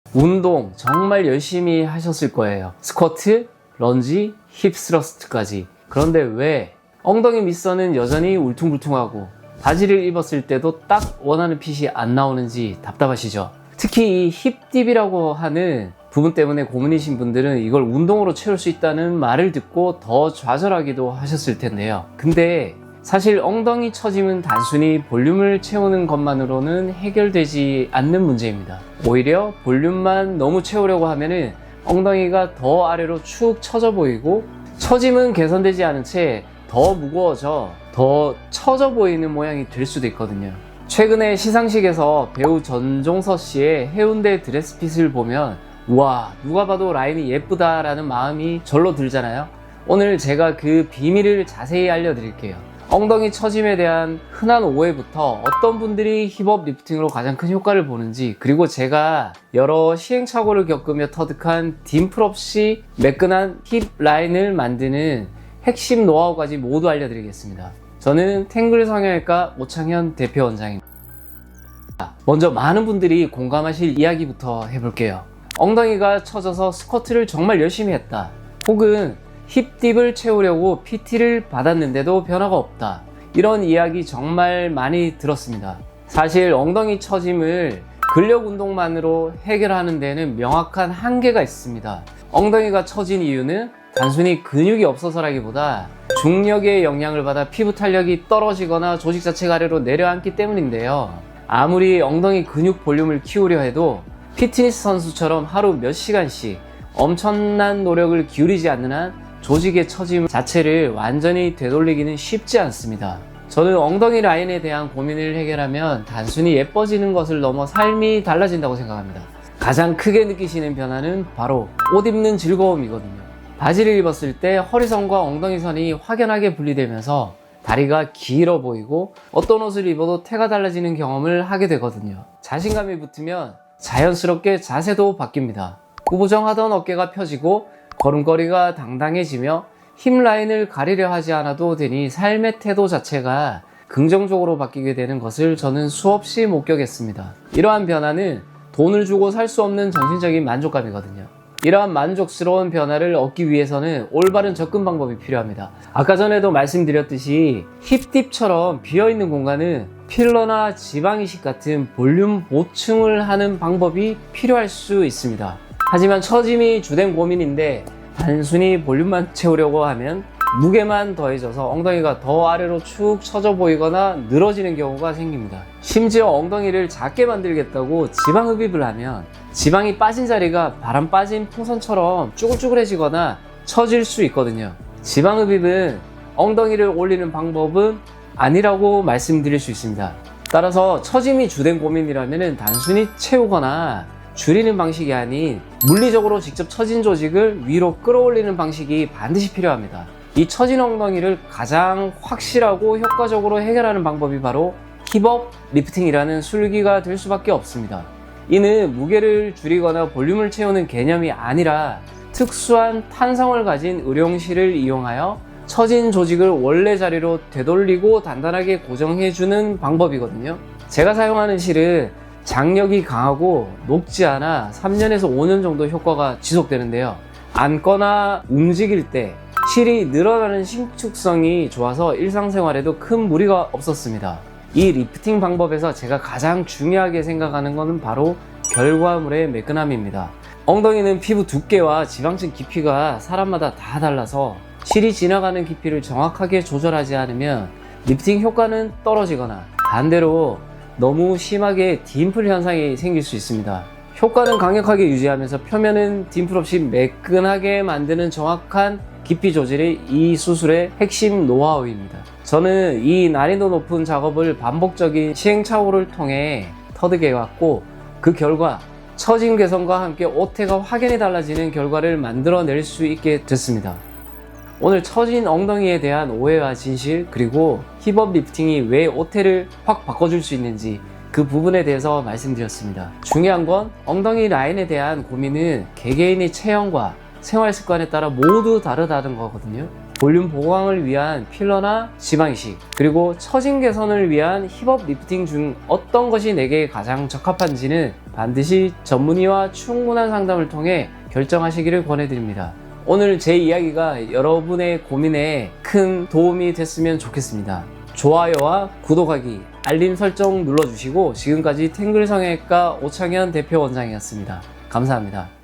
운동 정말 열심히 하셨을 거예요. 스쿼트, 런지, 힙 스러스트까지. 그런데 왜 엉덩이 밑선은 여전히 울퉁불퉁하고 바지를 입었을 때도 딱 원하는 핏이 안 나오는지 답답하시죠? 특히 이 힙딥이라고 하는 부분 때문에 고민이신 분들은 이걸 운동으로 채울 수 있다는 말을 듣고 더 좌절하기도 하셨을 텐데요. 근데 사실 엉덩이 처짐은 단순히 볼륨을 채우는 것만으로는 해결되지 않는 문제입니다. 오히려 볼륨만 너무 채우려고 하면은 엉덩이가 더 아래로 축 처져 보이고 처짐은 개선되지 않은 채 더 무거워져 더 처져 보이는 모양이 될 수도 있거든요. 최근에 시상식에서 배우 전종서 씨의 해운대 드레스핏을 보면 와, 누가 봐도 라인이 예쁘다 라는 마음이 절로 들잖아요. 오늘 제가 그 비밀을 자세히 알려드릴게요. 엉덩이 처짐에 대한 흔한 오해부터 어떤 분들이 힙업 리프팅으로 가장 큰 효과를 보는지, 그리고 제가 여러 시행착오를 겪으며 터득한 딤플 없이 매끈한 힙 라인을 만드는 핵심 노하우까지 모두 알려드리겠습니다. 저는 탱글 성형외과 오창현 대표 원장입니다. 먼저 많은 분들이 공감하실 이야기부터 해볼게요. 엉덩이가 처져서 스쿼트를 정말 열심히 했다, 혹은 힙딥을 채우려고 PT를 받았는데도 변화가 없다, 이런 이야기 정말 많이 들었습니다. 사실 엉덩이 처짐을 근력 운동만으로 해결하는 데는 명확한 한계가 있습니다. 엉덩이가 처진 이유는 단순히 근육이 없어서라기보다 중력의 영향을 받아 피부 탄력이 떨어지거나 조직 자체가 아래로 내려앉기 때문인데요. 아무리 엉덩이 근육 볼륨을 키우려 해도 피트니스 선수처럼 하루 몇 시간씩 엄청난 노력을 기울이지 않는 한 조직의 처짐 자체를 완전히 되돌리기는 쉽지 않습니다. 저는 엉덩이 라인에 대한 고민을 해결하면 단순히 예뻐지는 것을 넘어 삶이 달라진다고 생각합니다. 가장 크게 느끼시는 변화는 바로 옷 입는 즐거움이거든요. 바지를 입었을 때 허리선과 엉덩이선이 확연하게 분리되면서 다리가 길어 보이고 어떤 옷을 입어도 태가 달라지는 경험을 하게 되거든요. 자신감이 붙으면 자연스럽게 자세도 바뀝니다. 구부정하던 어깨가 펴지고 걸음걸이가 당당해지며 힙 라인을 가리려 하지 않아도 되니 삶의 태도 자체가 긍정적으로 바뀌게 되는 것을 저는 수없이 목격했습니다. 이러한 변화는 돈을 주고 살 수 없는 정신적인 만족감이거든요. 이러한 만족스러운 변화를 얻기 위해서는 올바른 접근 방법이 필요합니다. 아까 전에도 말씀드렸듯이 힙딥처럼 비어있는 공간은 필러나 지방이식 같은 볼륨 보충을 하는 방법이 필요할 수 있습니다. 하지만 처짐이 주된 고민인데 단순히 볼륨만 채우려고 하면 무게만 더해져서 엉덩이가 더 아래로 축 처져 보이거나 늘어지는 경우가 생깁니다. 심지어 엉덩이를 작게 만들겠다고 지방 흡입을 하면 지방이 빠진 자리가 바람 빠진 풍선처럼 쭈글쭈글해지거나 처질 수 있거든요. 지방 흡입은 엉덩이를 올리는 방법은 아니라고 말씀드릴 수 있습니다. 따라서 처짐이 주된 고민이라면 단순히 채우거나 줄이는 방식이 아닌 물리적으로 직접 처진 조직을 위로 끌어올리는 방식이 반드시 필요합니다. 이 처진 엉덩이를 가장 확실하고 효과적으로 해결하는 방법이 바로 힙업 리프팅이라는 술기가 될 수밖에 없습니다. 이는 무게를 줄이거나 볼륨을 채우는 개념이 아니라 특수한 탄성을 가진 의료실을 이용하여 처진 조직을 원래 자리로 되돌리고 단단하게 고정해주는 방법이거든요. 제가 사용하는 실은 장력이 강하고 녹지 않아 3년에서 5년 정도 효과가 지속되는데요. 앉거나 움직일 때 실이 늘어나는 신축성이 좋아서 일상생활에도 큰 무리가 없었습니다. 이 리프팅 방법에서 제가 가장 중요하게 생각하는 것은 바로 결과물의 매끈함입니다. 엉덩이는 피부 두께와 지방층 깊이가 사람마다 다 달라서 실이 지나가는 깊이를 정확하게 조절하지 않으면 리프팅 효과는 떨어지거나 반대로 너무 심하게 딤플 현상이 생길 수 있습니다. 효과는 강력하게 유지하면서 표면은 딤플 없이 매끈하게 만드는 정확한 깊이 조절이 이 수술의 핵심 노하우입니다. 저는 이 난이도 높은 작업을 반복적인 시행착오를 통해 터득해 왔고 그 결과 처짐 개선과 함께 옷태가 확연히 달라지는 결과를 만들어낼 수 있게 됐습니다. 오늘 처진 엉덩이에 대한 오해와 진실, 그리고 힙업 리프팅이 왜 옷태를 확 바꿔줄 수 있는지 그 부분에 대해서 말씀드렸습니다. 중요한 건 엉덩이 라인에 대한 고민은 개개인의 체형과 생활 습관에 따라 모두 다르다는 거거든요. 볼륨 보강을 위한 필러나 지방 이식, 그리고 처진 개선을 위한 힙업 리프팅 중 어떤 것이 내게 가장 적합한지는 반드시 전문의와 충분한 상담을 통해 결정하시기를 권해드립니다. 오늘 제 이야기가 여러분의 고민에 큰 도움이 됐으면 좋겠습니다. 좋아요와 구독하기, 알림 설정 눌러주시고 지금까지 탱글 성형외과 오창현 대표 원장이었습니다. 감사합니다.